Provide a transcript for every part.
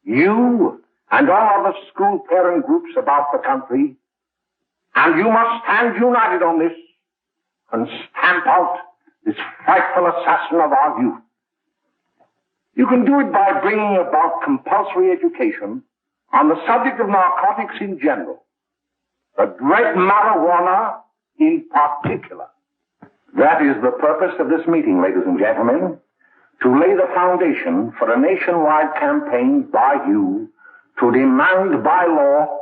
you and all other school parent groups about the country, and you must stand united on this and stamp out this frightful assassin of our youth. You can do it by bringing about compulsory education on the subject of narcotics in general, the dread marijuana in particular. That is the purpose of this meeting, ladies and gentlemen, to lay the foundation for a nationwide campaign by you to demand by law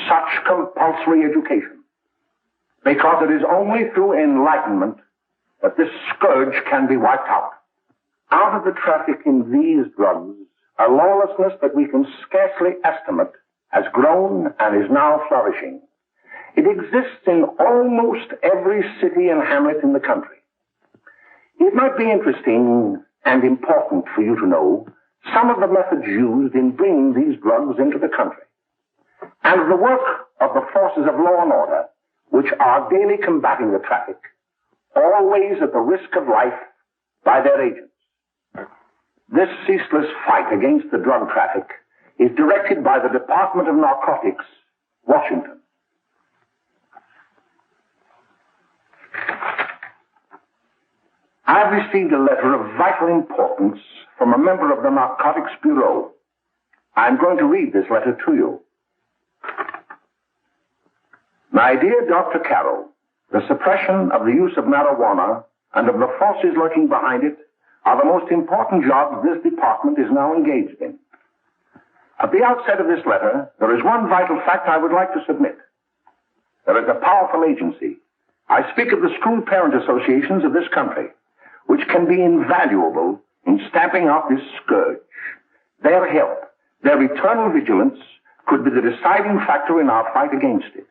such compulsory education. Because it is only through enlightenment that this scourge can be wiped out. Out of the traffic in these drugs, a lawlessness that we can scarcely estimate has grown and is now flourishing. It exists in almost every city and hamlet in the country. It might be interesting and important for you to know some of the methods used in bringing these drugs into the country, and the work of the forces of law and order, which are daily combating the traffic, always at the risk of life, by their agents. This ceaseless fight against the drug traffic is directed by the Department of Narcotics, Washington. I've received a letter of vital importance from a member of the Narcotics Bureau. I'm going to read this letter to you. My dear Dr. Carroll, the suppression of the use of marijuana and of the forces lurking behind it are the most important jobs this department is now engaged in. At the outset of this letter, there is one vital fact I would like to submit. There is a powerful agency. I speak of the school parent associations of this country, which can be invaluable in stamping out this scourge. Their help, their eternal vigilance, could be the deciding factor in our fight against it.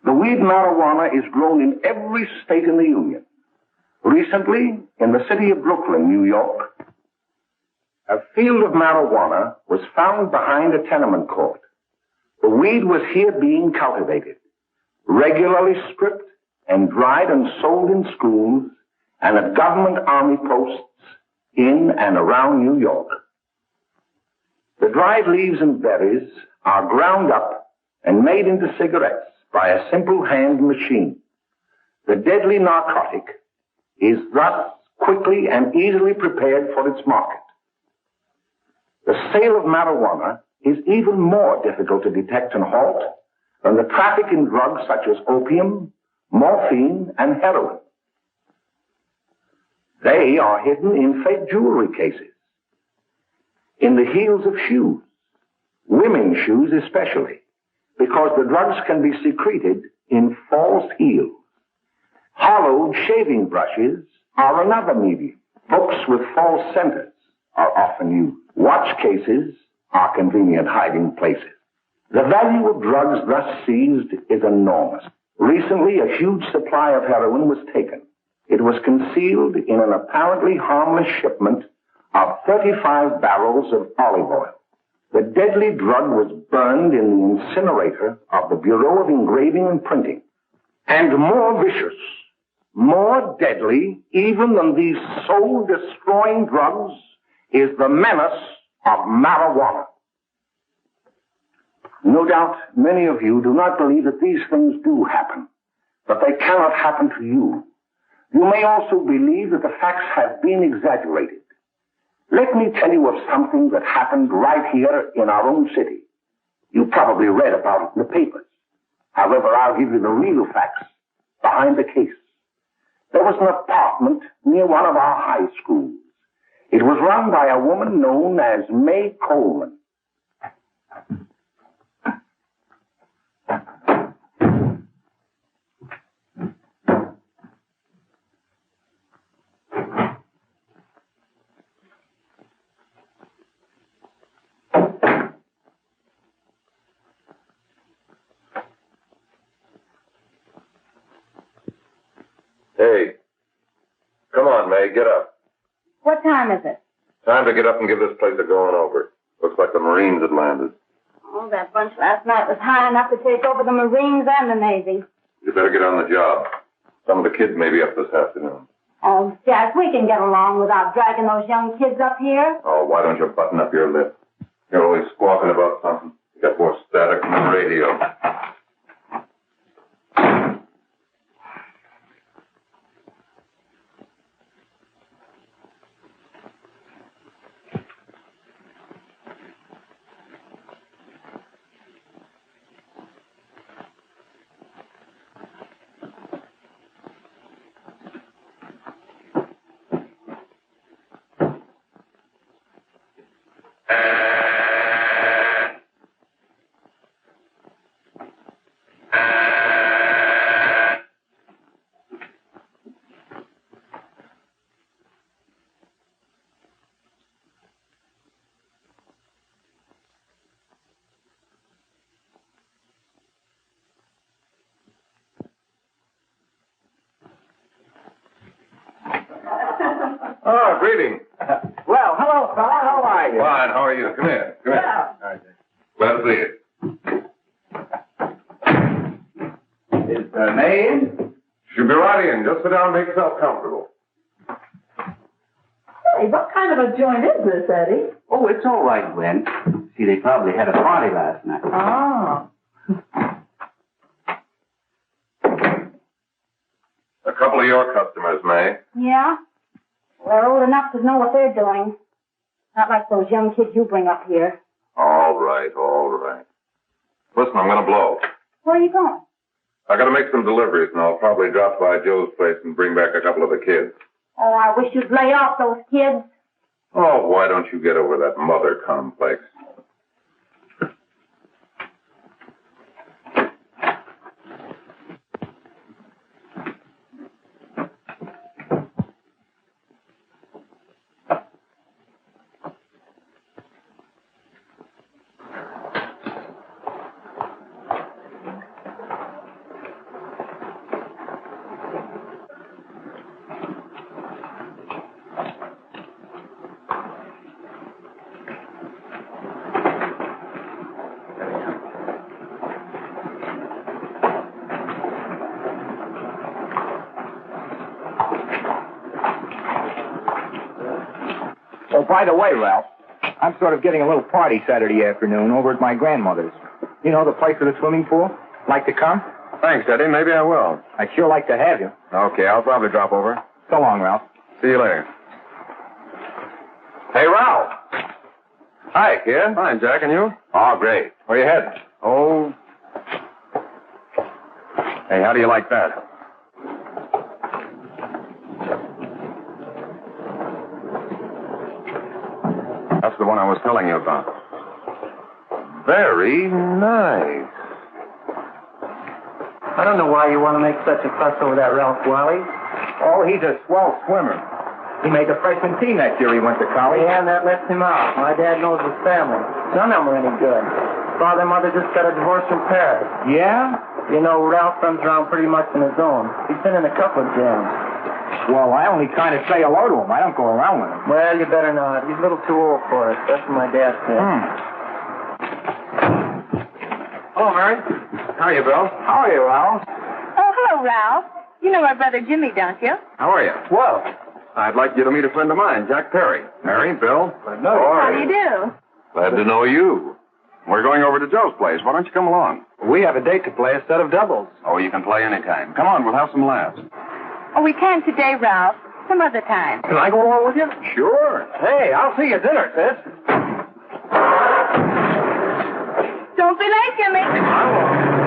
The weed marijuana is grown in every state in the Union. Recently, in the city of Brooklyn, New York, a field of marijuana was found behind a tenement court. The weed was here being cultivated, regularly stripped and dried and sold in schools and at government army posts in and around New York. The dried leaves and berries are ground up and made into cigarettes by a simple hand machine. The deadly narcotic is thus quickly and easily prepared for its market. The sale of marijuana is even more difficult to detect and halt than the traffic in drugs such as opium, morphine, and heroin. They are hidden in fake jewelry cases, in the heels of shoes, women's shoes especially, because the drugs can be secreted in false heels. Hollowed shaving brushes are another medium. Books with false centers are often used. Watch cases are convenient hiding places. The value of drugs thus seized is enormous. Recently, a huge supply of heroin was taken. It was concealed in an apparently harmless shipment of 35 barrels of olive oil. The deadly drug was burned in the incinerator of the Bureau of Engraving and Printing. And more vicious, more deadly, even than these soul-destroying drugs, is the menace of marijuana. No doubt many of you do not believe that these things do happen, but they cannot happen to you. You may also believe that the facts have been exaggerated. Let me tell you of something that happened right here in our own city. You probably read about it in the papers. However, I'll give you the real facts behind the case. There was an apartment near one of our high schools. It was run by a woman known as May Coleman. Hey, come on, May, get up. What time is it? Time to get up and give this place a going over. Looks like the Marines had landed. Oh, that bunch last night was high enough to take over the Marines and the Navy. You better get on the job. Some of the kids may be up this afternoon. Oh, Jack, we can get along without dragging those young kids up here. Oh, why don't you button up your lip? You're always squawking about something. You got more static than the radio. Oh, greetings. Well, hello, fella. How are you? Fine, how are you? Come here. Come here. Yeah. Glad to see you. Is May in? She'll be right in. Just sit down and make yourself comfortable. Hey, what kind of a joint is this, Eddie? Oh, it's all right, Gwen. See, they probably had a party last night. Oh. A couple of your customers, May. Yeah? They're old enough to know what they're doing. Not like those young kids you bring up here. All right, all right. Listen, I'm going to blow. Where are you going? I got to make some deliveries, and I'll probably drop by Joe's place and bring back a couple of the kids. Oh, I wish you'd lay off those kids. Oh, why don't you get over that mother complex? Oh, by the way, Ralph, I'm sort of getting a little party Saturday afternoon over at my grandmother's. You know, the place with the swimming pool? Like to come? Thanks, Eddie. Maybe I will. I'd sure like to have you. Okay, I'll probably drop over. So long, Ralph. See you later. Hey, Ralph. Hi, kid. Fine, Jack, and you? Oh, great. Where you heading? Oh. Hey, how do you like that? That's the one I was telling you about. Very nice. I don't know why you want to make such a fuss over that Ralph Wally. Oh, he's a swell swimmer. He made the freshman team that year he went to college. Yeah, and that lets him out. My dad knows his family. None of them are any good. Father and mother just got a divorce from Paris. Yeah? You know, Ralph runs around pretty much on his own. He's been in a couple of jams. Well, I only kind of say hello to him. I don't go around with him. Well, you better not. He's a little too old for it. That's what my dad said. Hello, Mary. How are you, Bill? How are you, Ralph? Oh, hello, Ralph. You know my brother Jimmy, don't you? How are you? Well, I'd like you to meet a friend of mine, Jack Perry. Mary, Bill. no. How do you do? Glad to know you. We're going over to Joe's place. Why don't you come along? We have a date to play a set of doubles. Oh, you can play anytime. Come on, we'll have some laughs. Oh, we can't today, Ralph. Some other time. Can I go along with you? Sure. Hey, I'll see you at dinner, sis. Don't be late, Jimmy. I won't.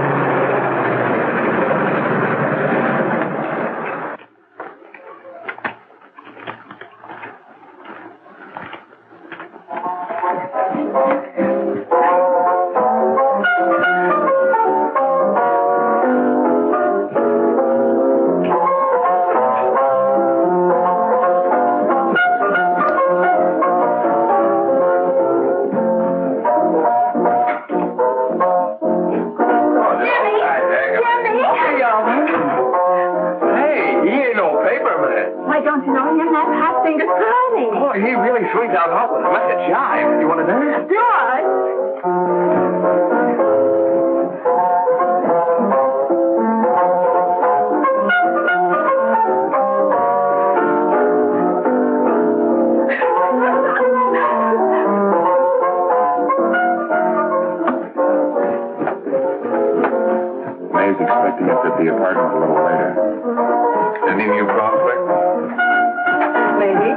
Don't you know him? That hot finger Curly. Boy, he really swings out hot with like a jive. You want to dance? Do I? expecting us at the apartment a little later. Any new prospects? Maybe.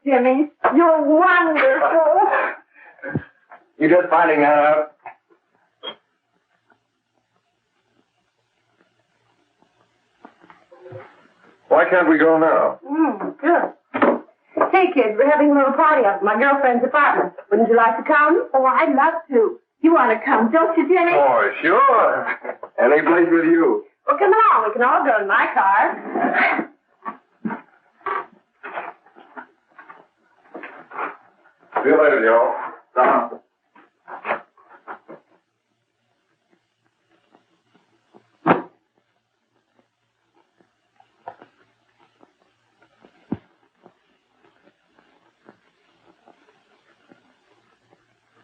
Jimmy. You're wonderful. You just finding that out? Why can't we go now? Good. Hey, kids, we're having a little party up at my girlfriend's apartment. Wouldn't you like to come? Oh, I'd love to. You want to come, don't you, Jimmy? Oh, sure. Any place with you. Well, come along. We can all go in my car. See you later, Joe. Uh-huh.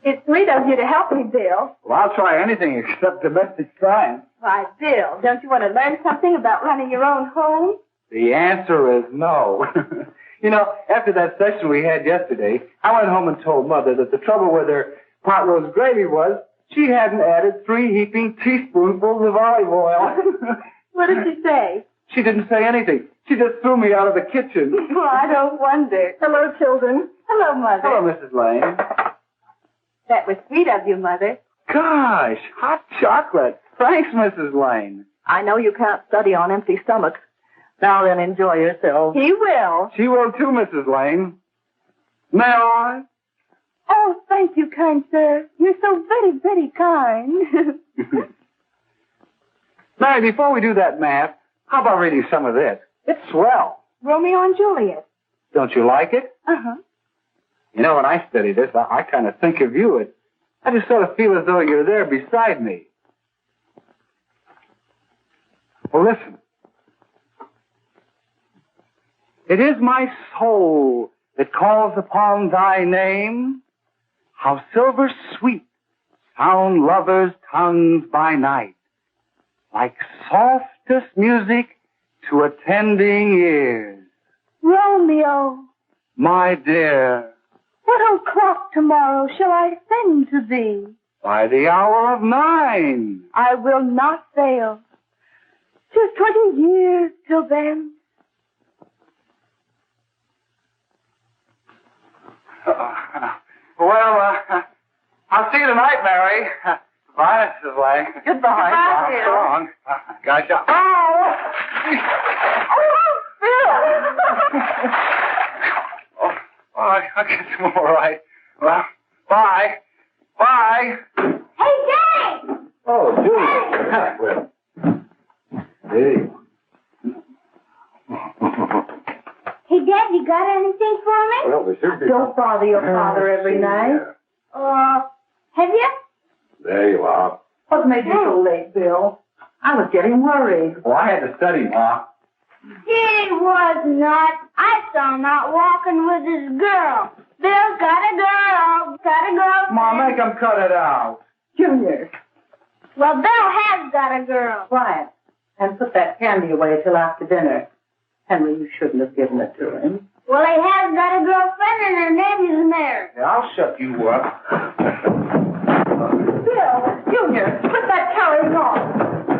It's sweet of you to help me, Bill. Well, I'll try anything except domestic crime. Why, Bill, don't you want to learn something about running your own home? The answer is no. You know, after that session we had yesterday, I went home and told Mother that the trouble with her pot roast gravy was she hadn't added 3 heaping teaspoonfuls of olive oil. What did she say? She didn't say anything. She just threw me out of the kitchen. Well, I don't wonder. Hello, children. Hello, Mother. Hello, Mrs. Lane. That was sweet of you, Mother. Gosh, hot chocolate. Thanks, Mrs. Lane. I know you can't study on empty stomachs. Now then, enjoy yourself. He will. She will too, Mrs. Lane. May I? Oh, thank you, kind sir. You're so very, very kind. Mary, before we do that math, how about reading some of this? It's swell. Romeo and Juliet. Don't you like it? Uh-huh. You know, when I study this, I kind of think of you. I just sort of feel as though you're there beside me. Well, listen. It is my soul that calls upon thy name. How silver sweet sound lovers' tongues by night, like softest music to attending ears. Romeo, My dear, what o'clock tomorrow shall I send to thee? by the hour of 9. I will not fail. 'Tis 20 years till then. I'll see you tonight, Mary. Bye, Mrs. Lang. Goodbye, Bill. So long. Gotcha. Oh, I guess I'm all right. Well, bye. Bye. Hey, Jay! Oh, Julie. Hey. Hey, Dad, you got anything for me? Well, there should be. Don't bother your father every night. Have you? There you are. What made you so late, Bill? I was getting worried. Well, I had to study, Ma. He was not. I saw him out walking with his girl. Bill's got a girl. Got a girl. Ma, make him cut it out. Junior, Well, Bill has got a girl. quiet. And put that candy away till after dinner. Henry, you shouldn't have given it to him. Well, he has got a girlfriend and her name is Mary. Yeah, I'll shut you up. Bill, Junior, put that carriage on.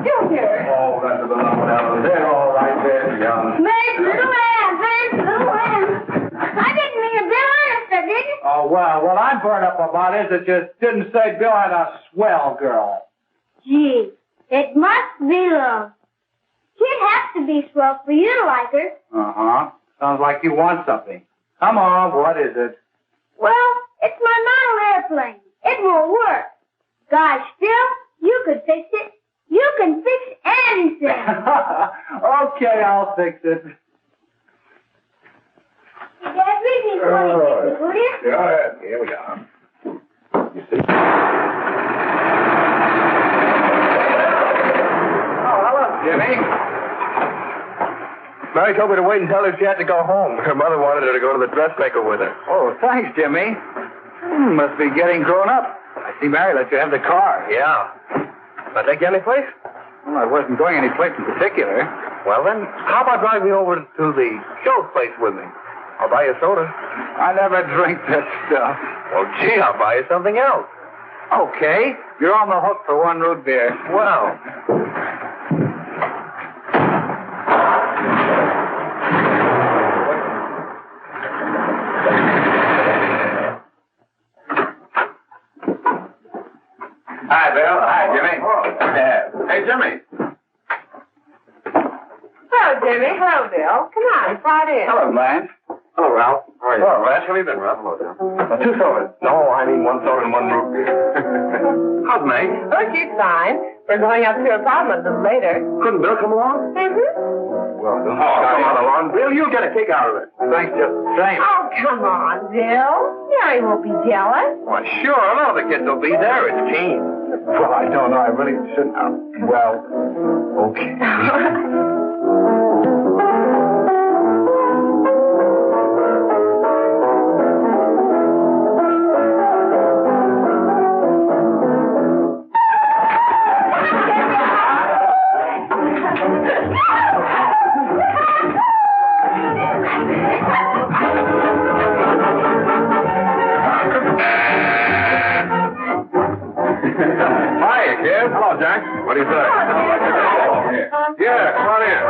Junior. Oh, that's the number down there. All right there, young. Mary's little lamb. Mary's little lamb. I didn't mean to Bill honest, I didn't. Oh, well, what I'm burned up about is it just didn't say Bill had a swell girl. Gee, it must be love. She'd have to be swell for you to like her. Uh-huh. Sounds like you want something. Come on, what is it? Well, it's my model airplane. It won't work. Gosh, Phil, you could fix it. You can fix anything. Okay, I'll fix it. Dad, read me for you, will you? Yeah, here we are. You see? Oh, hello, Jimmy. Mary told me to wait and tell her she had to go home. Her mother wanted her to go to the dressmaker with her. Oh, thanks, Jimmy. Must be getting grown up. I see Mary let you have the car. Yeah. Can I take you any place? Well, I wasn't going any place in particular. Well, then, how about driving me over to the show place with me? I'll buy you a soda. I never drink that stuff. Well, gee, I'll buy you something else. Okay. You're on the hook for one root beer. Well. Hi, Bill. Hi, Jimmy. Hey, Jimmy. Hello, Jimmy. Hello, Bill. Come on, right in. Hello, Blanche. Hello, Ralph. How are you? Hello, Ralph. How have you been, Ralph? Hello, Jim. 2 sodas. No, I mean 1 soda and 1 root beer. How's May? Oh, she's fine. We're going up to her apartment a little later. Couldn't Bill come along? Well, don't Come on along, Bill. You'll get a kick out of it. Thanks just the same. Oh, come on, Bill. Mary won't be jealous. Why, sure. None of the kids will be there. It's Keen. Well, I don't know. I really shouldn't. Well, okay. Hiya, kid. Hello, Jack. What do you say? Yeah, come on in.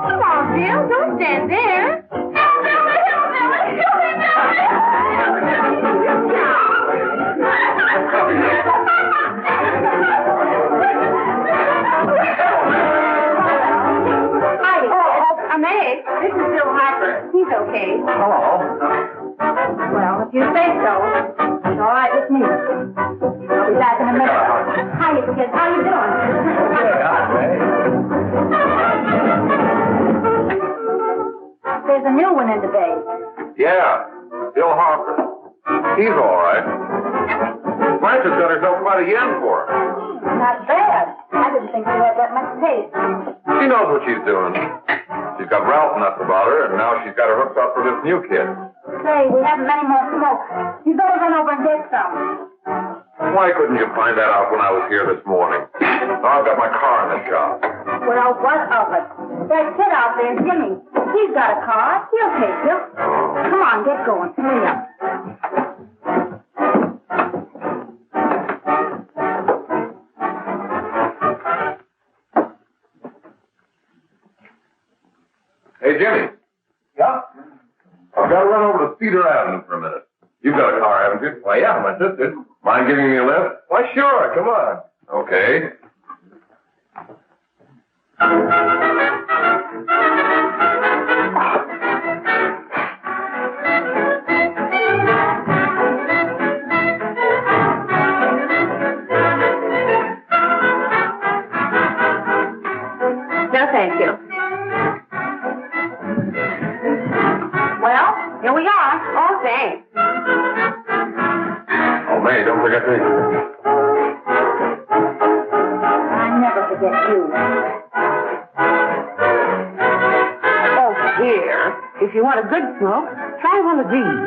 Come on, Bill. Don't stand there. Meg, this is Bill Harper. He's okay. Hello. Well, if you say so, it's all right with me. I'll be back in a minute. Hi, kids. How you doing? There's a new one in the bay. Yeah, Bill Harper. He's all right. Blanche has got herself quite a yen for him. Not bad. I didn't think you had that much taste. She knows what she's doing. She's got Ralph nuts about her, and now she's got her hooked up for this new kid. Say, we haven't any more smoke. You better run over and get some. Why couldn't you find that out when I was here this morning? Now I've got my car in the shop. Well, what of it? That kid out there, Jimmy. He's got a car. He'll take you. Come on, get going. Hurry up. Hey, Jimmy. Yeah? I've got to run over to Cedar Avenue for a minute. You've got a car, haven't you? Well, yeah, my sister. Mind giving me a lift? Why, sure. Come on. Okay. No, thank you. Well, here we are. Oh, thanks. Oh, May, don't forget me. I never forget you. Oh, here. If you want a good smoke, try one of these.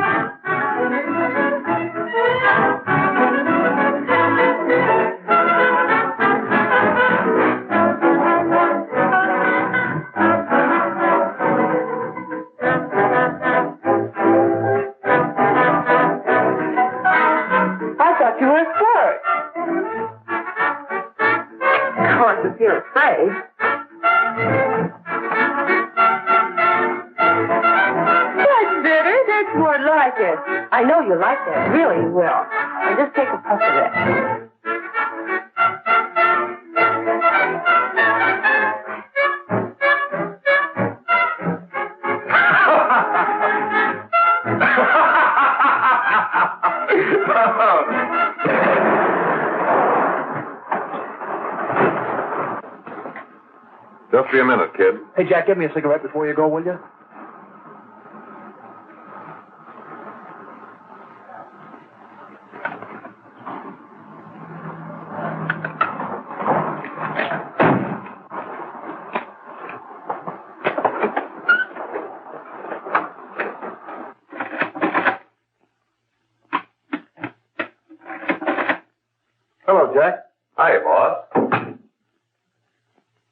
You were scared. Of course, if you're afraid. That's better. That's More like it. I know you like that. Really, you will. Now just take a puff of that. Just be a minute, kid. Hey, Jack, give me a cigarette before you go, will you? Hello, Jack. Hi, boss.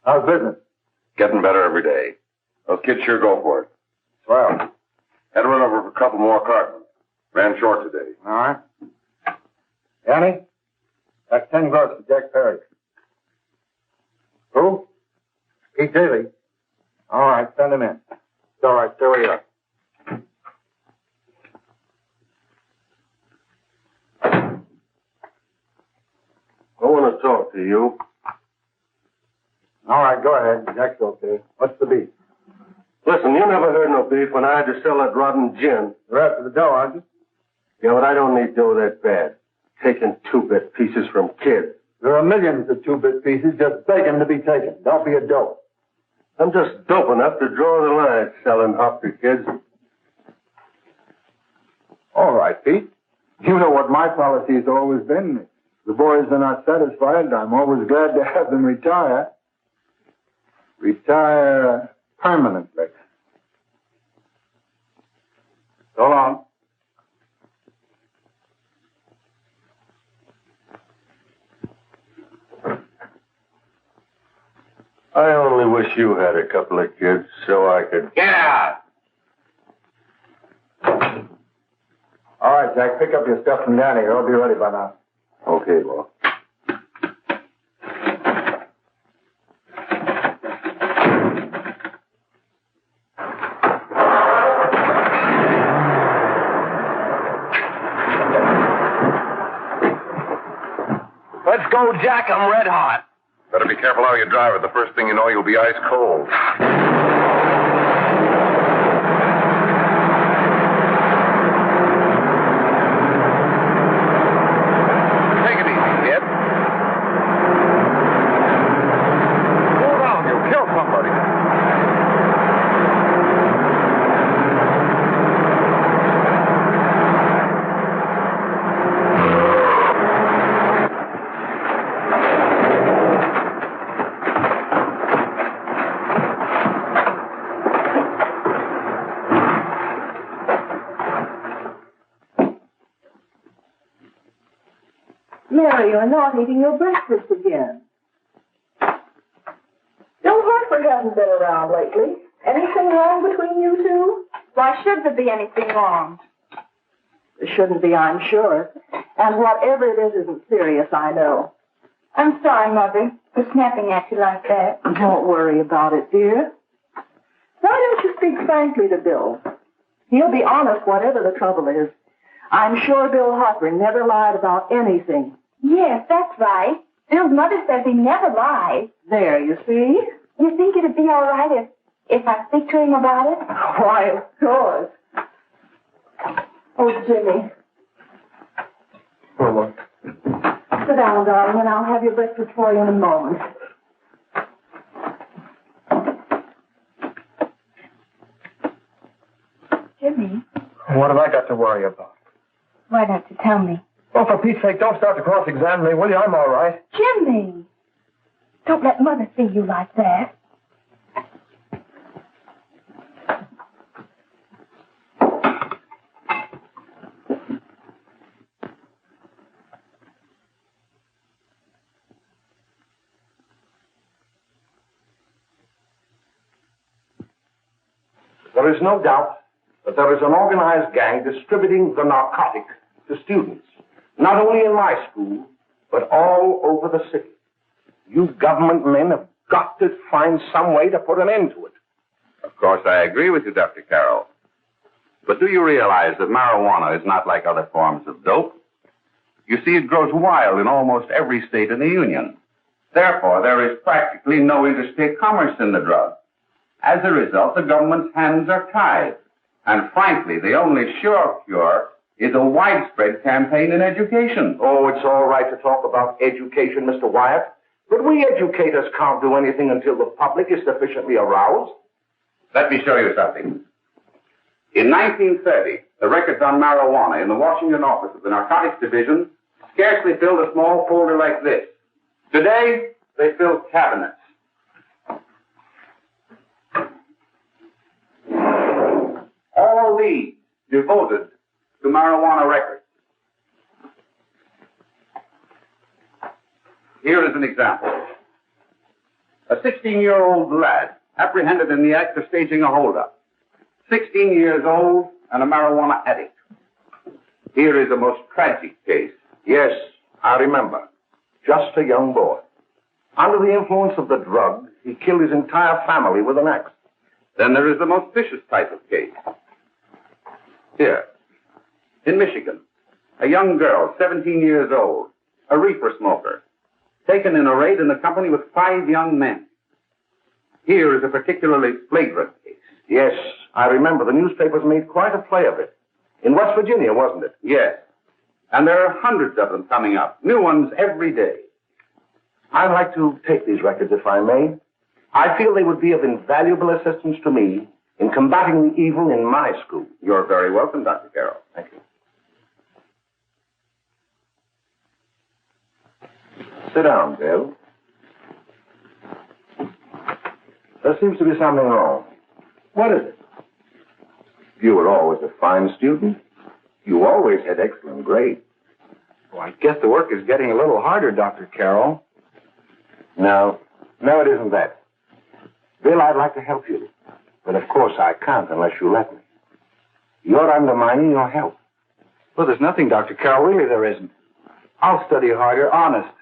How's business? Getting better every day. Those kids sure go for it. Swell. Had to run over for a couple more cartons. Ran short today. All right. Annie, that's 10 gross for Jack Perry. Who? Pete Daly. All right, send him in. It's all right, stay where you are. I want to talk to you. All right, go ahead. Jack's okay. What's the beef? Listen, you never heard no beef when I had to sell that rotten gin. You're after the dough, aren't you? Yeah, but I don't need dough that bad. Taking two-bit pieces from kids. There are millions of two-bit pieces just begging to be taken. Don't be a dope. I'm just dope enough to draw the line selling hop to kids. All right, Pete. You know what my policy has always been. If the boys are not satisfied, I'm always glad to have them retire. Retire permanently. So long. I only wish you had a couple of kids so I could... Get out! All right, Jack, pick up your stuff from down here. I'll be ready by now. Okay, well. Let's go, Jack. I'm red hot. Better be careful how you drive it. The first thing you know, you'll be ice cold. Take it easy, kid. Slow down. You'll kill somebody. Mary, you're not eating your breakfast again. Bill Hartford hasn't been around lately. Anything wrong between you two? Why should there be anything wrong? There shouldn't be, I'm sure. And whatever it is isn't serious, I know. I'm sorry, Mother, for snapping at you like that. Don't worry about it, dear. Why don't you speak frankly to Bill? He'll be honest whatever the trouble is. I'm sure Bill Hartford never lied about anything. Yes, that's right. Bill's mother says he never lies. There, you see? You think it'd be all right if I speak to him about it? Why, of course. Oh, Jimmy. Oh, Sit down, darling, and I'll have your breakfast for you in a moment. Jimmy, what have I got to worry about? why don't you tell me? Oh, for Pete's sake, don't start to cross-examine me, will you? I'm all right. Jimmy! Don't let Mother see you like that. There is no doubt that there is an organized gang distributing the narcotic to students, not only in my school, but all over the city. You government men have got to find some way to put an end to it. Of course, I agree with you, Dr. Carroll. But do you realize that marijuana is not like other forms of dope? You see, it grows wild in almost every state in the Union. Therefore, there is practically no interstate commerce in the drug. As a result, the government's hands are tied. And frankly, the only sure cure is a widespread campaign in education. Oh, it's all right to talk about education, Mr. Wyatt. But we educators can't do anything until the public is sufficiently aroused. Let me show you something. In 1930, the records on marijuana in the Washington office of the Narcotics Division scarcely filled a small folder like this. Today, they fill cabinets. All these devoted to marijuana records. Here is an example. A 16-year-old lad apprehended in the act of staging a holdup. 16 years old and a marijuana addict. Here is a most tragic case. Yes, I remember. Just a young boy. Under the influence of the drug, he killed his entire family with an axe. Then there is the most vicious type of case. Here, in Michigan, a young girl, 17 years old, a reefer smoker, taken in a raid in the company with 5 young men. Here is a particularly flagrant case. Yes, I remember. The newspapers made quite a play of it. In West Virginia, wasn't it? Yes. And there are hundreds of them coming up, new ones every day. I'd like to take these records, if I may. I feel they would be of invaluable assistance to me in combating the evil in my school. You're very welcome, Dr. Carroll. Thank you. Sit down, Bill. There seems to be something wrong. What is it? You were always a fine student. You always had excellent grades. Well, I guess the work is getting a little harder, Dr. Carroll. No, it isn't that. Bill, I'd like to help you. But of course I can't unless you let me. You're undermining your health. Well, there's nothing, Dr. Carroll. Really, there isn't. I'll study harder, honest.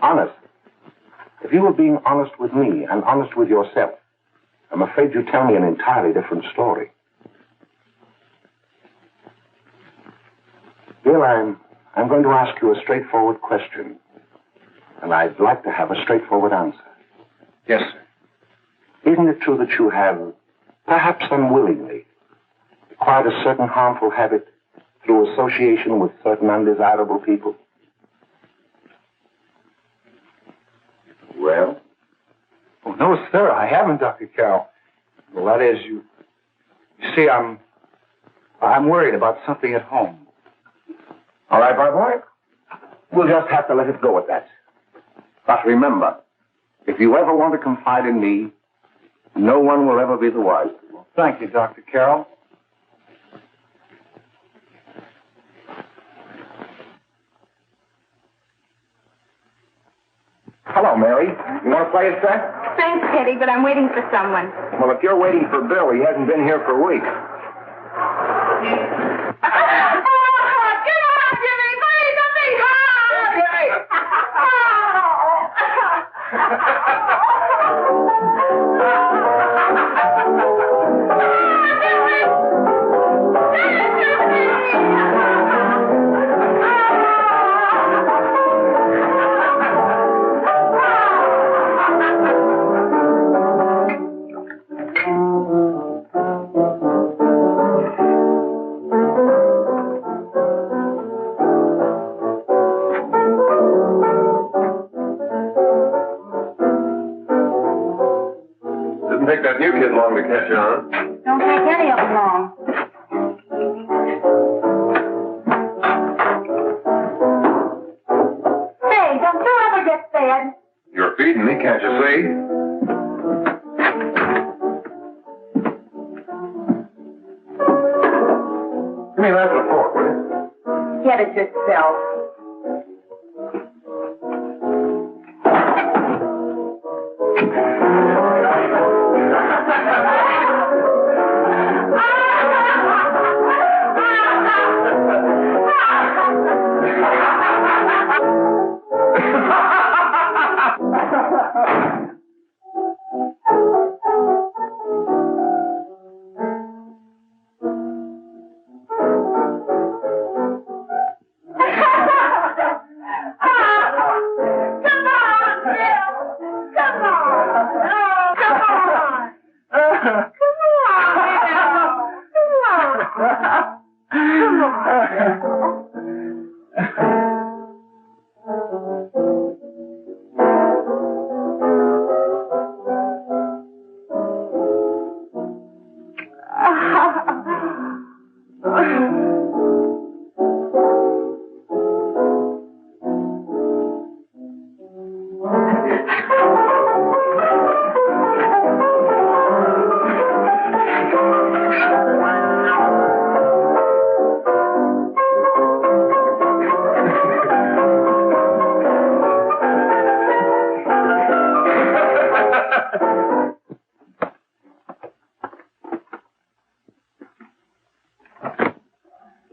Honest? If you were being honest with me and honest with yourself, I'm afraid you'd tell me an entirely different story. Bill, I'm going to ask you a straightforward question. And I'd like to have a straightforward answer. Yes, sir. Isn't it true that you have, perhaps unwillingly, acquired a certain harmful habit through association with certain undesirable people? Well? Oh, no, sir, I haven't, Dr. Carroll. Well, that is, you see, I'm worried about something at home. All right, my boy. We'll just have to let it go at that. But remember, if you ever want to confide in me, no one will ever be the wiser. Well, thank you, Dr. Carroll. Hello, Mary. You want to play a set? Thanks, Teddy, but I'm waiting for someone. Well, if you're waiting for Bill, he hasn't been here for weeks. Didn't take that new kid long to catch on. Don't take any of them long. Say, don't you ever get fed? You're feeding me, can't you see? Give me that with a fork, will you? Get it yourself.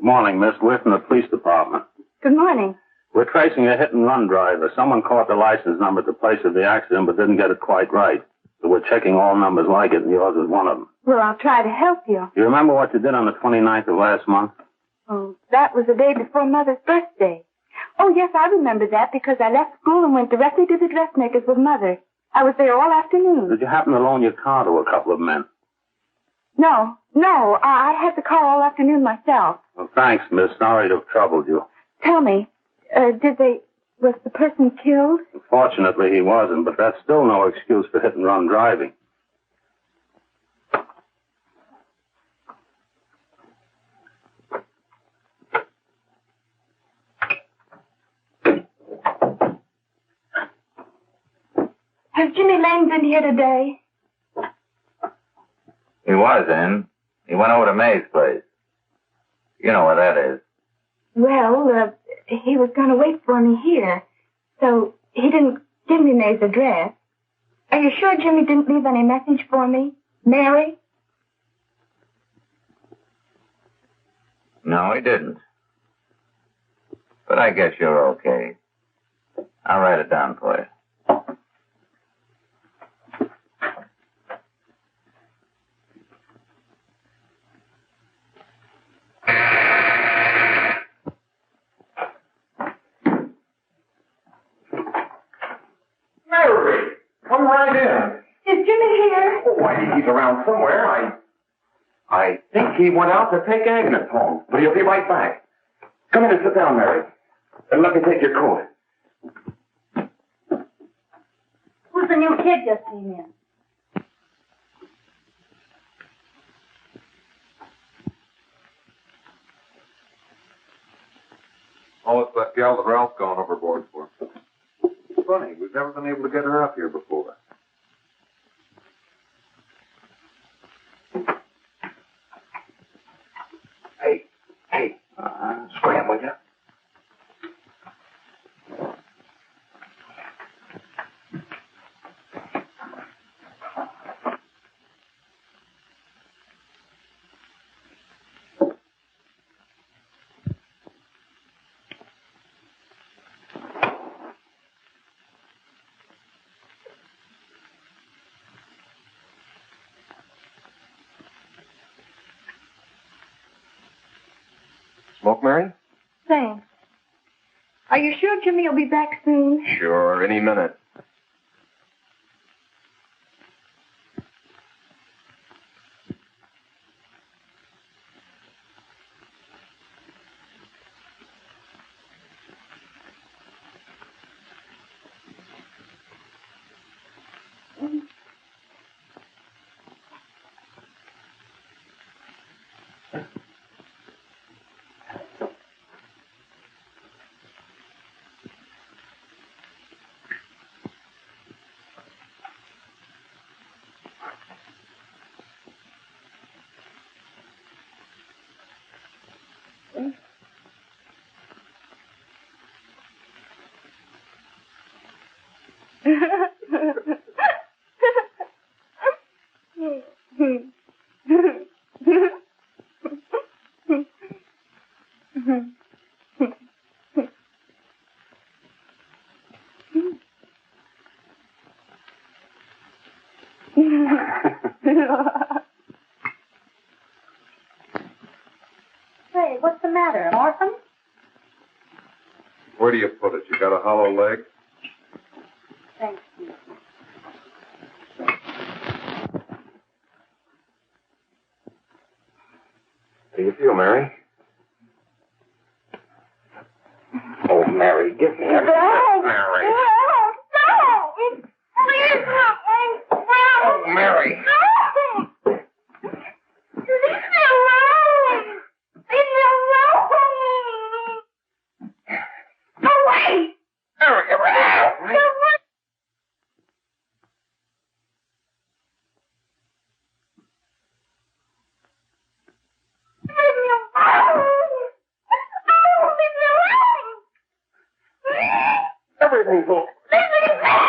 Morning, Miss. We're from the police department. Good morning. We're tracing a hit-and-run driver. Someone caught the license number at the place of the accident but didn't get it quite right. So we're checking all numbers like it, and yours is one of them. Well, I'll try to help you. You remember what you did on the 29th of last month? Oh, that was the day before Mother's birthday. Oh, yes, I remember that because I left school and went directly to the dressmaker's with Mother. I was there all afternoon. Did you happen to loan your car to a couple of men? No, I had the car all afternoon myself. Well, thanks, miss. Sorry to have troubled you. Tell me, was the person killed? Fortunately, he wasn't, but that's still no excuse for hit-and-run driving. Has Jimmy Lane been here today? He was in. He went over to May's place. You know where that is. Well, he was going to wait for me here, so he didn't give me May's address. Are you sure Jimmy didn't leave any message for me? Mary? No, he didn't. But I guess you're okay. I'll write it down for you. Mary, come right in. Is Jimmy here? Oh, why, he's around somewhere. I think he went out to take Agnes home, but he'll be right back. Come in and sit down, Mary. And let me take your coat. Who's the new kid just came in? Oh, it's that gal that Ralph's gone overboard for. Funny, we've never been able to get her up here before. Hey, scram, will you? Smoke, Mary? Thanks. Are you sure Jimmy will be back soon? Sure, any minute. Say, what's the matter? An orphan? Where do you put it? You got a hollow leg? Thanks, Steve. How do you feel, Mary? Oh, Mary, give me a kiss, Mary. Please help me. Oh, Mary. Leave me alone. Leave me alone. Away. Mary, get rid of me. Leave me alone. Oh, leave me alone. Everything's all... Leave me alone.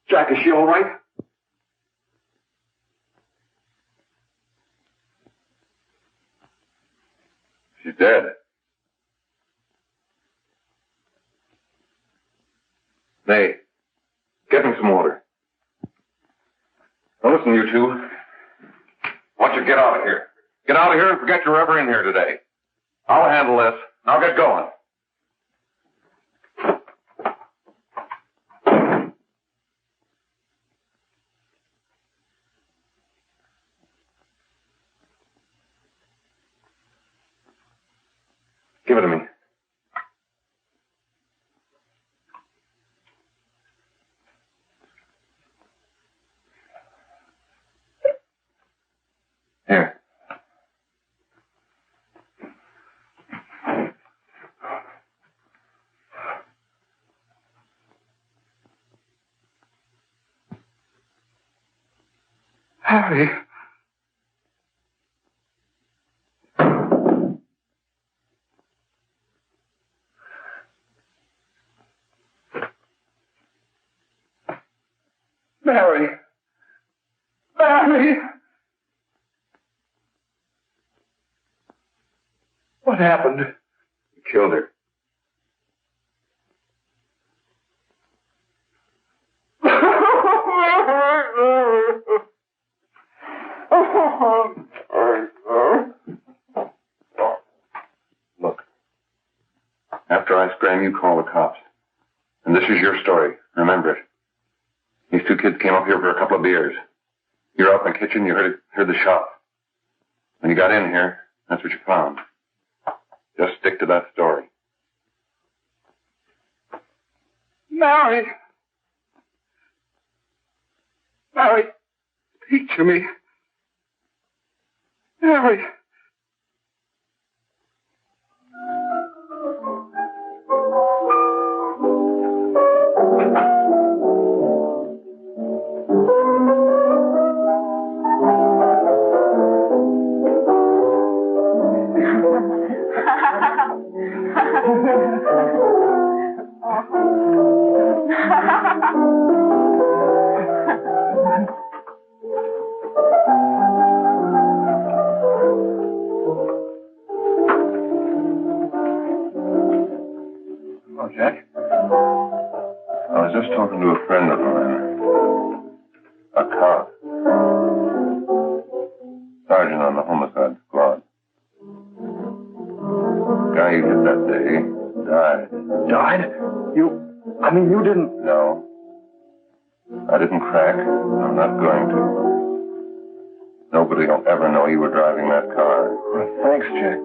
Jack, is she all right? She's dead. Nay, get me some water. Now listen, you two. Why don't you get out of here? Get out of here and forget you're ever in here today. I'll handle this. Now get going. Give it to me. Here. Harry. Mary. Mary. What happened? You killed her. Look. After I scram, you call the cops. And this is your story. Remember it. These two kids came up here for a couple of beers. You were out in the kitchen, you heard the shot. When you got in here, that's what you found. Just stick to that story. Mary. Mary, speak to me. Mary. Oh, Jack. I was just talking to a friend of mine. A cop. Sergeant on the homicide squad. The guy you hit that day died. Died? You didn't... No. I didn't crack. I'm not going to. Nobody will ever know you were driving that car. Thanks, Jack.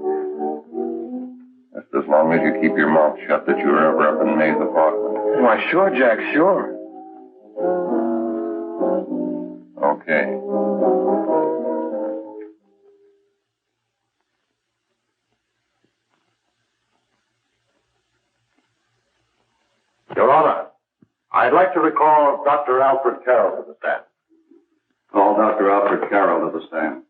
Just as long as you keep your mouth shut that you were ever up in May's apartment. Why, sure, Jack, sure. Okay. Your Honor, I'd like to recall Dr. Alfred Carroll to the stand. Call Dr. Alfred Carroll to the stand.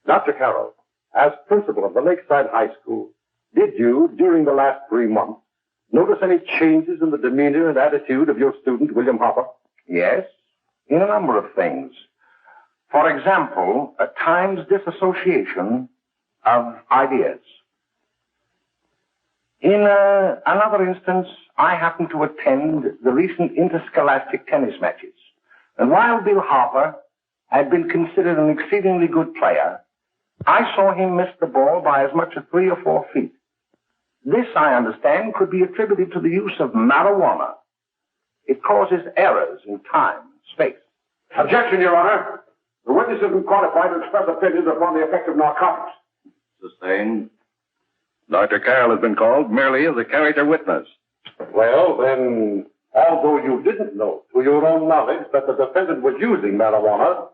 Dr. Carroll, as principal of the Lakeside High School, did you, during the last 3 months, notice any changes in the demeanor and attitude of your student, William Hopper? Yes, in a number of things. For example, at times disassociation of ideas. In another instance, I happened to attend the recent interscholastic tennis matches. And while Bill Harper had been considered an exceedingly good player, I saw him miss the ball by as much as 3 or 4 feet. This, I understand, could be attributed to the use of marijuana. It causes errors in time and space. Objection, Your Honor. The witness isn't qualified to express opinions upon the effect of narcotics. Sustained. Dr. Carroll has been called merely as a character witness. Well, then, although you didn't know to your own knowledge that the defendant was using marijuana,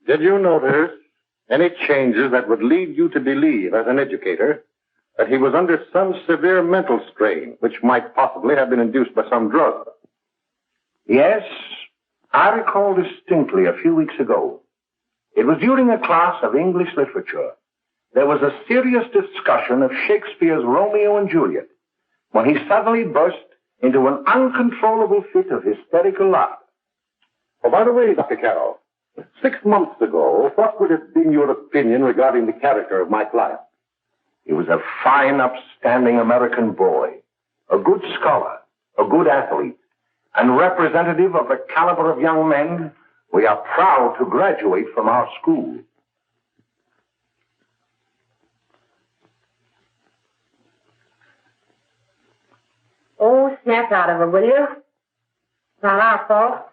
did you notice any changes that would lead you to believe, as an educator, that he was under some severe mental strain, which might possibly have been induced by some drug? Yes, I recall distinctly a few weeks ago. It was during a class of English literature. There was a serious discussion of Shakespeare's Romeo and Juliet, when he suddenly burst into an uncontrollable fit of hysterical laughter. Oh, by the way, Dr. Carroll, 6 months ago, what would have been your opinion regarding the character of my client? He was a fine, upstanding American boy, a good scholar, a good athlete, and representative of the caliber of young men we are proud to graduate from our school. Oh, snap out of it, will you? Not our fault.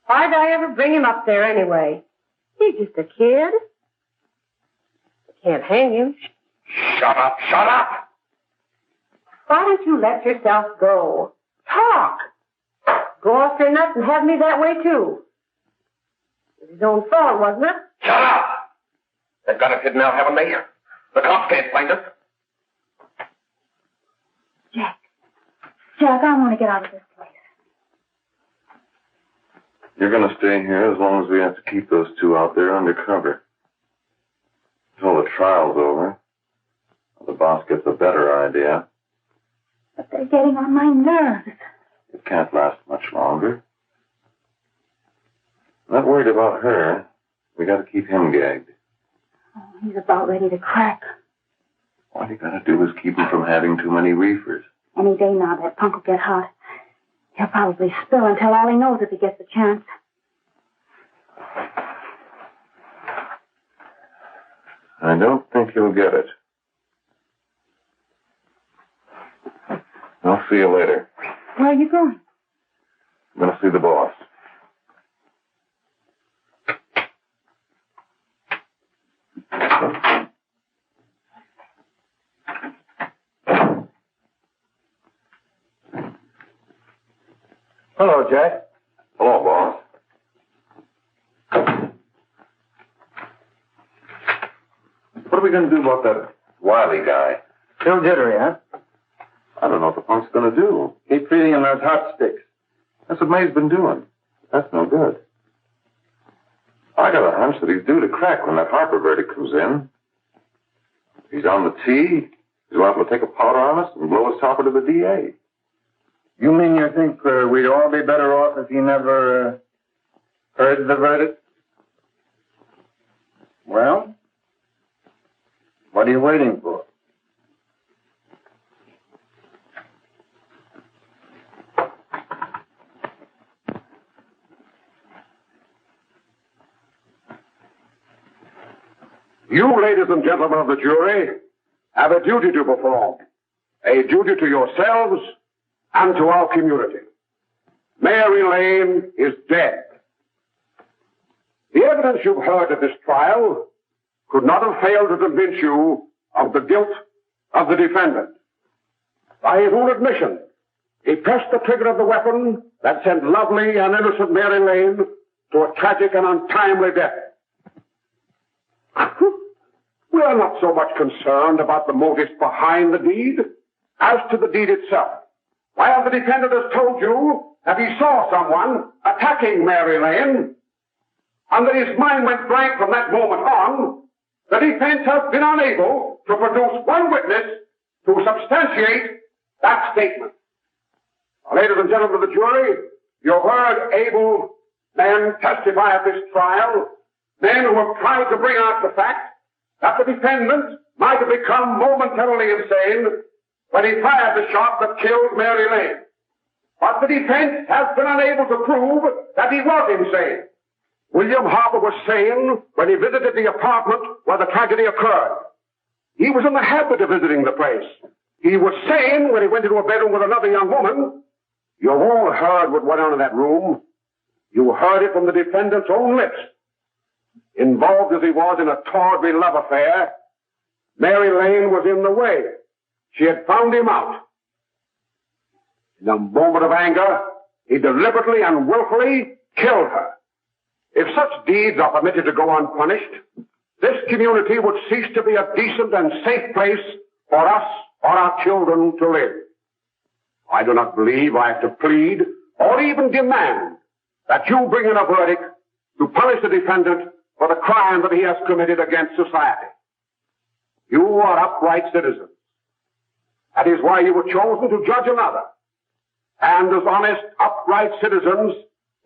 Why'd I ever bring him up there anyway? He's just a kid. Can't hang him. Shut up, shut up! Why don't you let yourself go? Talk! Go off your nuts and have me that way, too. It was his own fault, wasn't it? Shut up! They've got us hidden out, haven't they? The cops can't find us. Jack, I want to get out of this place. You're going to stay here as long as we have to keep those two out there undercover. Until the trial's over. The boss gets a better idea. But they're getting on my nerves. It can't last much longer. Not worried about her. We got to keep him gagged. Oh, he's about ready to crack. All you got to do is keep him from having too many reefers. Any day now, that punk will get hot. He'll probably spill and tell all he knows if he gets a chance. I don't think he'll get it. I'll see you later. Where are you going? I'm going to see the boss. Hello, Jack. Hello, boss. What are we going to do about that Wiley guy? Still jittery, huh? I don't know what the punk's going to do. Keep feeding him those hot sticks. That's what May's been doing. That's no good. I got a hunch that he's due to crack when that Harper verdict comes in. He's on the tee. He's liable to take a powder on us and blow us topper to the DA. You mean you think we'd all be better off if he never heard the verdict? Well, what are you waiting for? You, ladies and gentlemen of the jury, have a duty to perform. A duty to yourselves and to our community. Mary Lane is dead. The evidence you've heard at this trial could not have failed to convince you of the guilt of the defendant. By his own admission, he pressed the trigger of the weapon that sent lovely and innocent Mary Lane to a tragic and untimely death. We are not so much concerned about the motives behind the deed as to the deed itself. While the defendant has told you that he saw someone attacking Mary Lane, and that his mind went blank from that moment on, the defense has been unable to produce one witness to substantiate that statement. Now, ladies and gentlemen of the jury, you've heard able men testify at this trial, men who have tried to bring out the fact that the defendant might have become momentarily insane when he fired the shot that killed Mary Lane. But the defense has been unable to prove that he was insane. William Harper was sane when he visited the apartment where the tragedy occurred. He was in the habit of visiting the place. He was sane when he went into a bedroom with another young woman. You've all heard what went on in that room. You heard it from the defendant's own lips. Involved as he was in a tawdry love affair, Mary Lane was in the way. She had found him out. In a moment of anger, he deliberately and willfully killed her. If such deeds are permitted to go unpunished, this community would cease to be a decent and safe place for us or our children to live. I do not believe I have to plead or even demand that you bring in a verdict to punish the defendant for the crime that he has committed against society. You are upright citizens. That is why you were chosen to judge another. And as honest, upright citizens,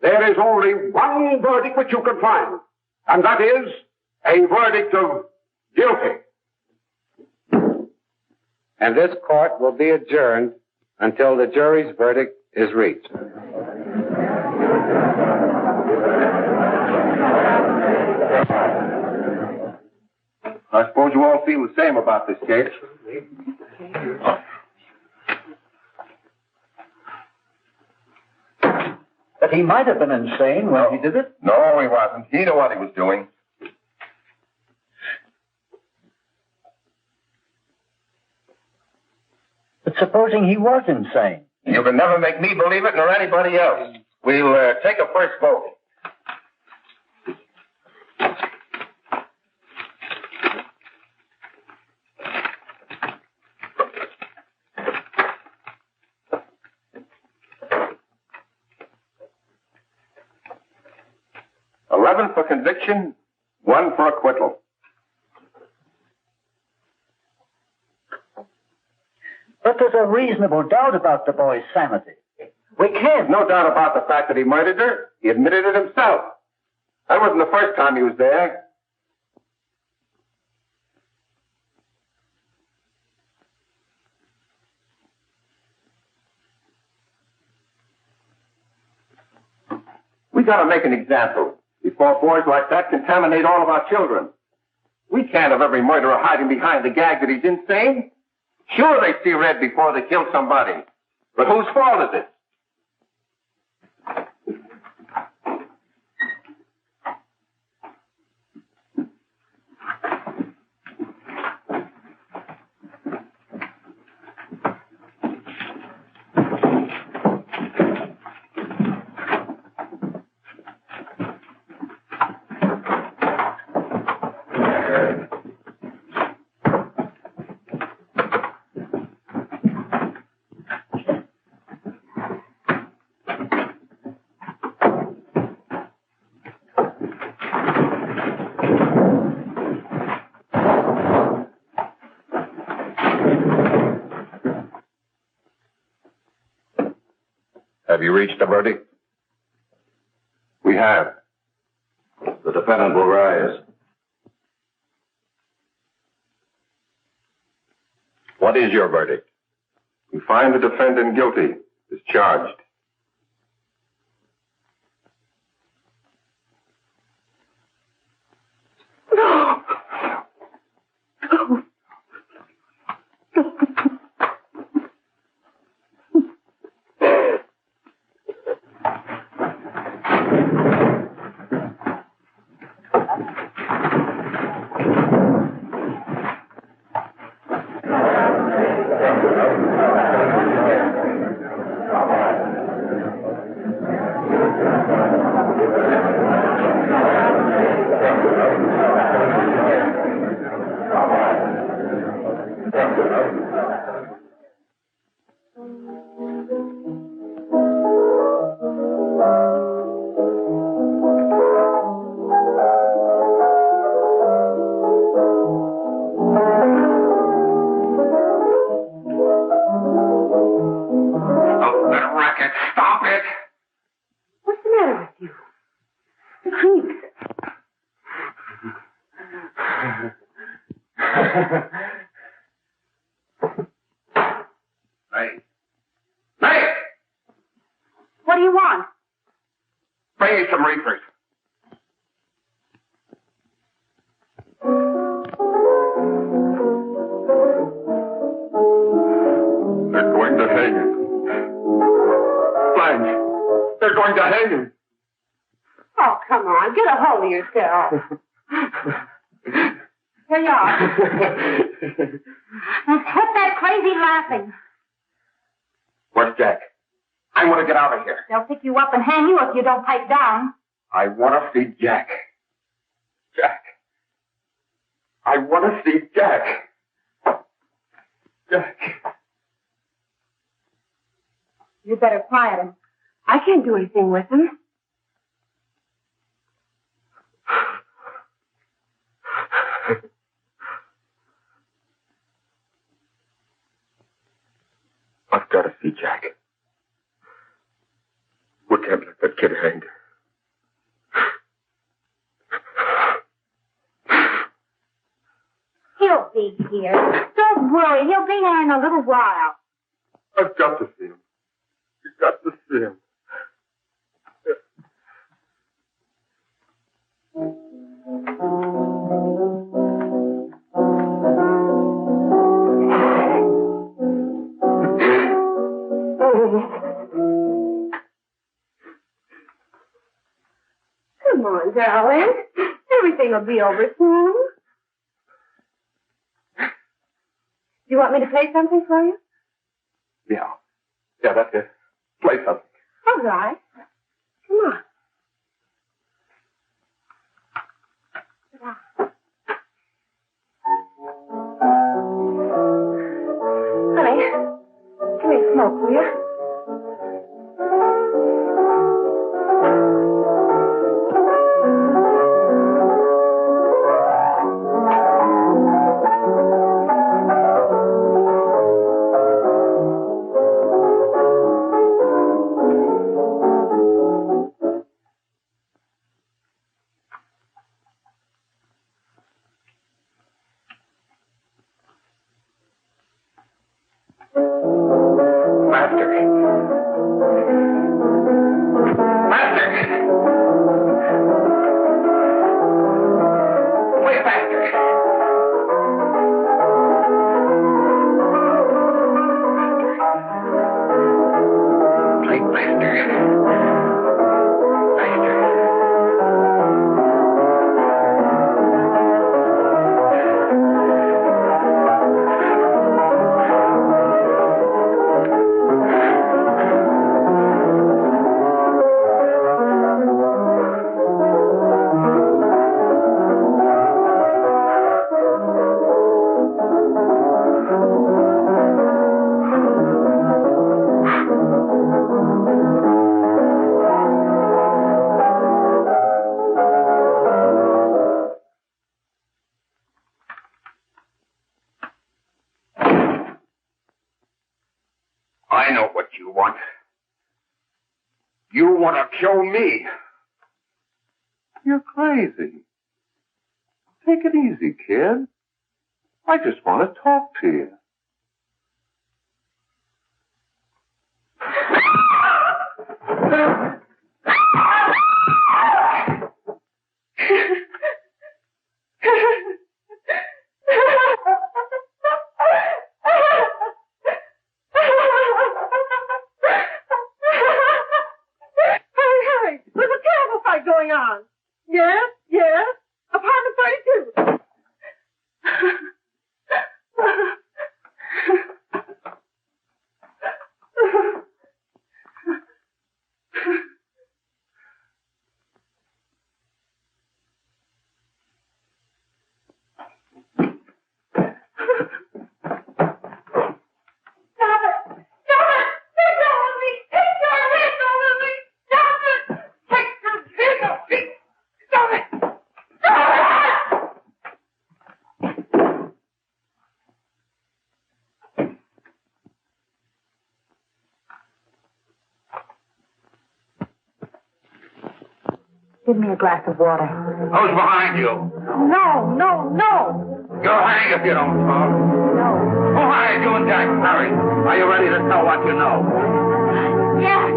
there is only one verdict which you can find, and that is a verdict of guilty. And this court will be adjourned until the jury's verdict is reached. I suppose you all feel the same about this case. But he might have been insane when he did it. No, he wasn't. He knew what he was doing. But supposing he was insane? You can never make me believe it nor anybody else. We'll take a first vote. For conviction, 1 for acquittal. But there's a reasonable doubt about the boy's sanity. We can't. No doubt about the fact that he murdered her. He admitted it himself. That wasn't the first time he was there. We gotta make an example before boys like that contaminate all of our children. We can't have every murderer hiding behind the gag that he's insane. Sure, they see red before they kill somebody. But whose fault is it? Have you reached a verdict? We have. The defendant will rise. What is your verdict? We find the defendant guilty, as charged. Stop it! What's the matter with you? The creeps. May! May! What do you want? Bring me some reefers. They're going to hang him. Blanche, they're going to hang him. Oh, come on. Get a hold of yourself. Here you are. Now, quit that crazy laughing. Where's Jack? I want to get out of here. They'll pick you up and hang you if you don't pipe down. I want to see Jack. Jack. I want to see Jack. Jack. You better quiet him. I can't do anything with him. I've got to see Jack. We can't let that kid hang. He'll be here. Don't worry. He'll be here in a little while. I've got to see him. You've got to see him. Come on, darling. Everything will be over soon. Do you want me to play something for you? Yeah. Yeah, that's it. Play something. All right. Come on. Honey, give me a smoke, will you? I know what you want. You want to kill me. You're crazy. Take it easy, kid. I just want to talk to you. There's a terrible fight going on. Yes, yes. Apartment 32. Give me a glass of water. Who's behind you? No, no, no. You'll hang if you don't talk. No. Who hired you and Jack Perry? Are you ready to tell what you know? Jack.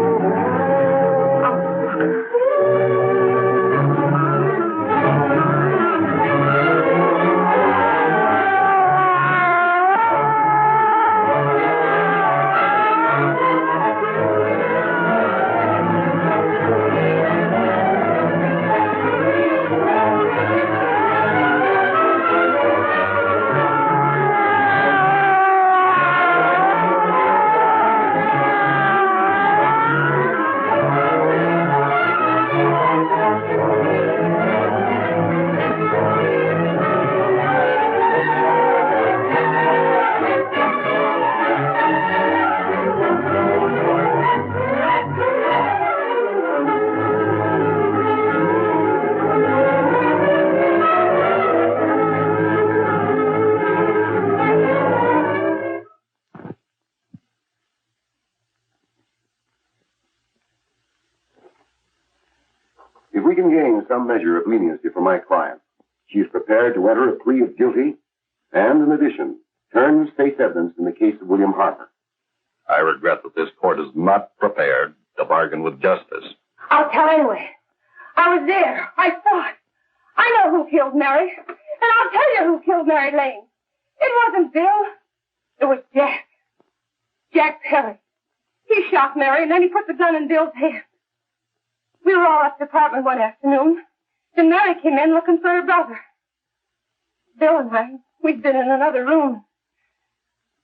If we can gain some measure of leniency for my client, she is prepared to enter a plea of guilty and, in addition, turn state's evidence in the case of William Harper. I regret that this court is not prepared to bargain with justice. I'll tell anyway. I was there. I saw it. I know who killed Mary. And I'll tell you who killed Mary Lane. It wasn't Bill. It was Jack. Jack Perry. He shot Mary and then he put the gun in Bill's hand. We were all at the apartment one afternoon. Then Mary came in looking for her brother. Bill and I, we'd been in another room.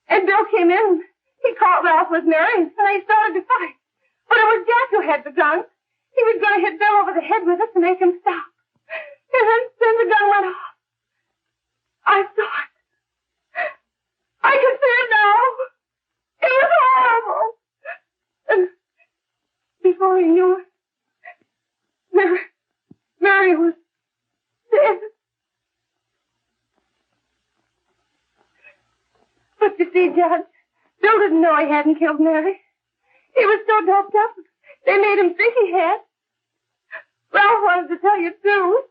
And Bill came in. He caught Ralph with Mary and they started to fight. But it was Jack who had the gun. He was going to hit Bill over the head with it to make him stop. And then the gun went off. I saw it. I can see it now. It was horrible. And before he knew it, Mary was dead. But you see, Judge, Bill didn't know he hadn't killed Mary. He was so doped up, they made him think he had. Ralph wanted to tell you, too.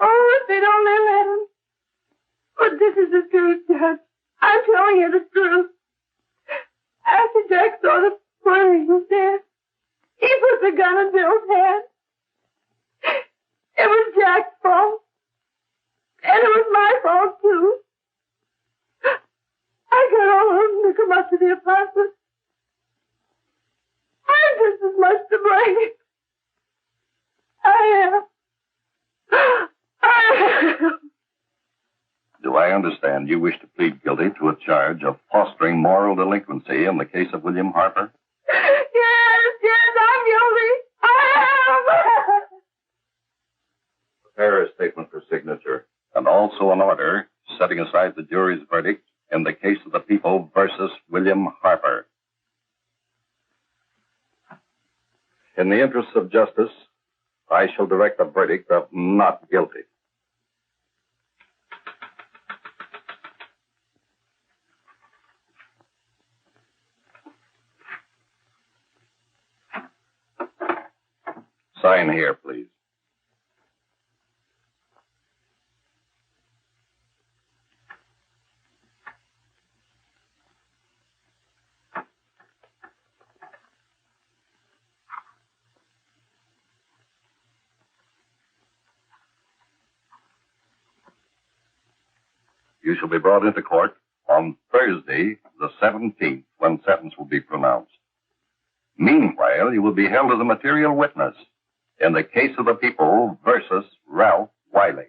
Oh, if they'd only let him. But this is the truth, Judge. I'm telling you the truth. After Jack saw the body was dead, he put the gun in Bill's hand. It was Jack's fault. And it was my fault, too. I got all of them to come up to the apartment. I'm just as much to blame. I am. Do I understand you wish to plead guilty to a charge of fostering moral delinquency in the case of William Harper? Yes, I'm guilty. I am. Prepare a statement for signature, and also an order setting aside the jury's verdict in the case of the people versus William Harper. In the interests of justice, I shall direct a verdict of not guilty. Sign here, please. You shall be brought into court on Thursday, the 17th, when sentence will be pronounced. Meanwhile, you will be held as a material witness in the case of the people versus Ralph Wiley.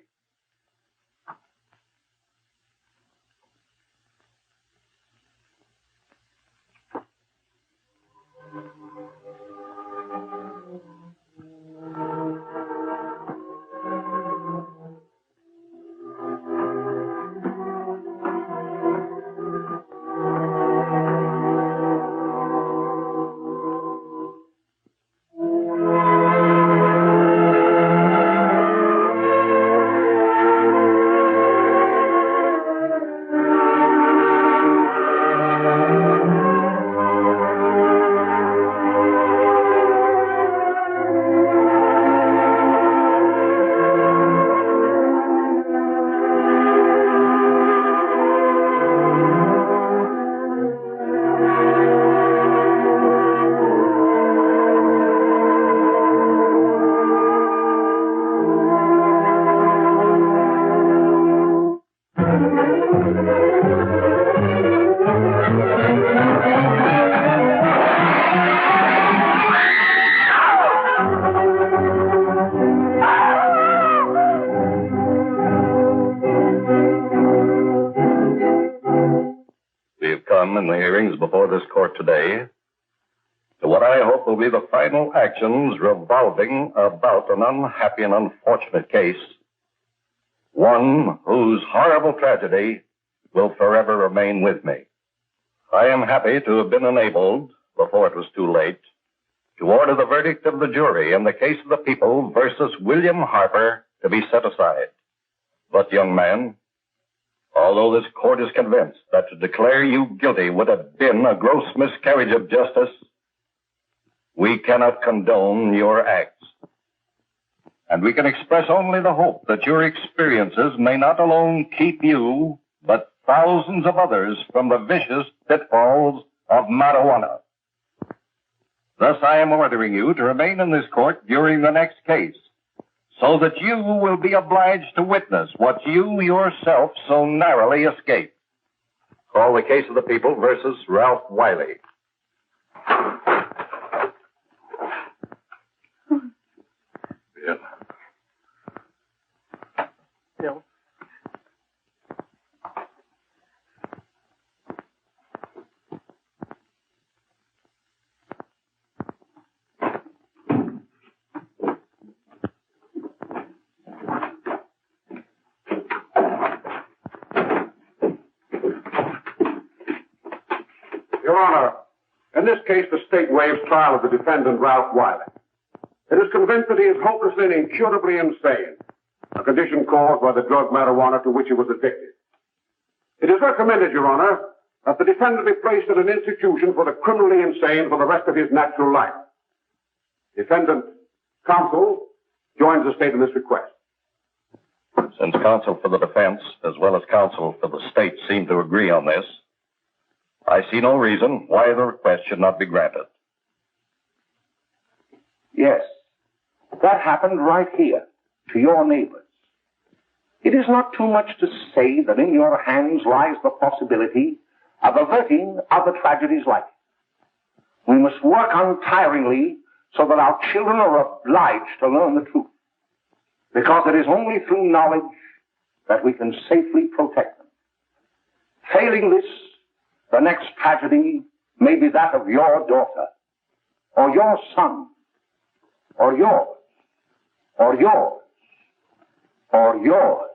We've come in the hearings before this court today to what I hope will be the final actions revolving about an unhappy and unfortunate case, one whose horrible tragedy will forever remain with me. I am happy to have been enabled, before it was too late, to order the verdict of the jury in the case of the people versus William Harper to be set aside. But, young man, although this court is convinced that to declare you guilty would have been a gross miscarriage of justice, we cannot condone your acts. And we can express only the hope that your experiences may not alone keep you, but thousands of others from the vicious pitfalls of marijuana. Thus, I am ordering you to remain in this court during the next case, so that you will be obliged to witness what you yourself so narrowly escaped. Call the case of the people versus Ralph Wiley. Bill. Bill. Your Honor, in this case, the state waives trial of the defendant, Ralph Wiley. It is convinced that he is hopelessly and incurably insane, a condition caused by the drug marijuana to which he was addicted. It is recommended, Your Honor, that the defendant be placed in an institution for the criminally insane for the rest of his natural life. Defendant counsel joins the state in this request. Since counsel for the defense, as well as counsel for the state, seem to agree on this, I see no reason why the request should not be granted. Yes, that happened right here, to your neighbors. It is not too much to say that in your hands lies the possibility of averting other tragedies like it. We must work untiringly so that our children are obliged to learn the truth, because it is only through knowledge that we can safely protect them. Failing this, the next tragedy may be that of your daughter, or your son, or yours, or yours, or yours.